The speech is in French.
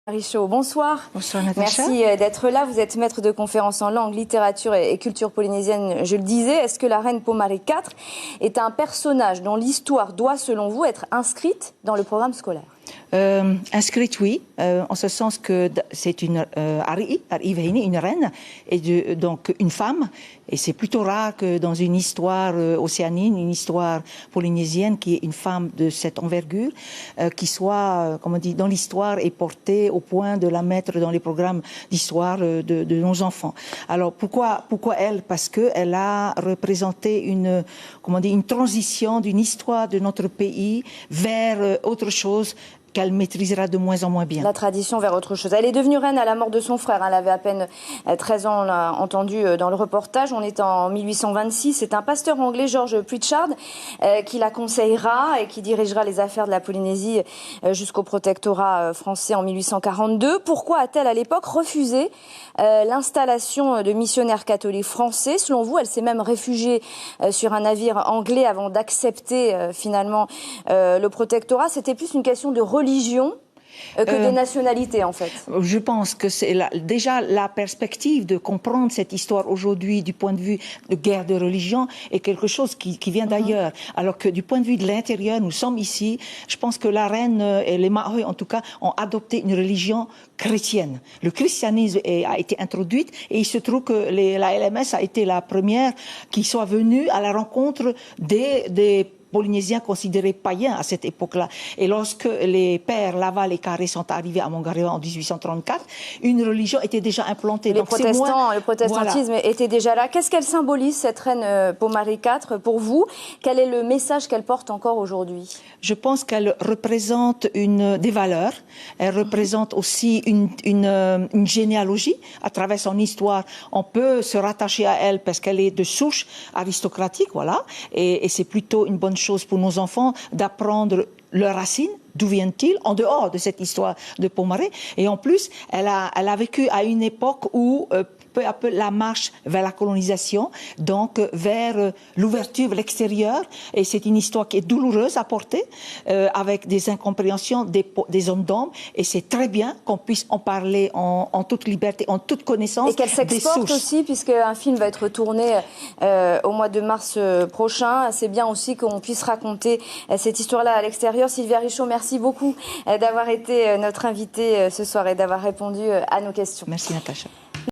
Richaud, bonsoir. Bonsoir Natacha. Merci d'être là. Vous êtes maître de conférences en langue, littérature et culture polynésienne, je le disais. Est-ce que la reine Pomare IV est un personnage dont l'histoire doit, selon vous, être inscrite dans le programme scolaire ? Inscrite, oui, en ce sens que c'est une une reine, et donc une femme, et c'est plutôt rare que dans une histoire océanienne, une histoire polynésienne, qui est une femme de cette envergure, qui soit, comme on dit, dans l'histoire et portée au point de la mettre dans les programmes d'histoire de nos enfants. Alors pourquoi elle? Parce qu'elle a représenté une transition d'une histoire de notre pays vers autre chose qu'elle maîtrisera de moins en moins bien. La tradition vers autre chose. Elle est devenue reine à la mort de son frère. Elle avait à peine 13 ans, on l'a entendu dans le reportage. On est en 1826. C'est un pasteur anglais, George Pritchard, qui la conseillera et qui dirigera les affaires de la Polynésie jusqu'au protectorat français en 1842. Pourquoi a-t-elle à l'époque refusé l'installation de missionnaires catholiques français? Selon vous, elle s'est même réfugiée sur un navire anglais avant d'accepter finalement le protectorat. C'était plus une question de religion que de nationalité, en fait. Je pense que c'est déjà la perspective de comprendre cette histoire aujourd'hui du point de vue de guerre de religion est quelque chose qui vient d'ailleurs. Alors que du point de vue de l'intérieur, nous sommes ici. Je pense que la reine et les Maori, en tout cas, ont adopté une religion chrétienne. Le christianisme a été introduite et il se trouve que la LMS a été la première qui soit venue à la rencontre des Polynésiens considérés païens à cette époque-là. Et lorsque les pères Laval et Carré sont arrivés à Mongarewa en 1834, une religion était déjà implantée. Le protestantisme voilà, était déjà là. Qu'est-ce qu'elle symbolise, cette reine Pomare IV, pour vous? Quel est le message qu'elle porte encore aujourd'hui? Je pense qu'elle représente des valeurs. Elle représente aussi une généalogie. À travers son histoire, on peut se rattacher à elle parce qu'elle est de souche aristocratique, voilà. Et c'est plutôt une bonne chose pour nos enfants d'apprendre leurs racines, d'où viennent-ils, en dehors de cette histoire de Pomare. Et en plus, elle a vécu à une époque où peu à peu la marche vers la colonisation, donc vers l'ouverture vers l'extérieur. Et c'est une histoire qui est douloureuse à porter, avec des incompréhensions des hommes d'ombre. Et c'est très bien qu'on puisse en parler en toute liberté, en toute connaissance. Et qu'elle s'exporte aussi, puisqu'un film va être tourné au mois de mars prochain. C'est bien aussi qu'on puisse raconter cette histoire-là à l'extérieur. Sylvia Richaud, merci beaucoup d'avoir été notre invitée ce soir et d'avoir répondu à nos questions. Merci Natacha.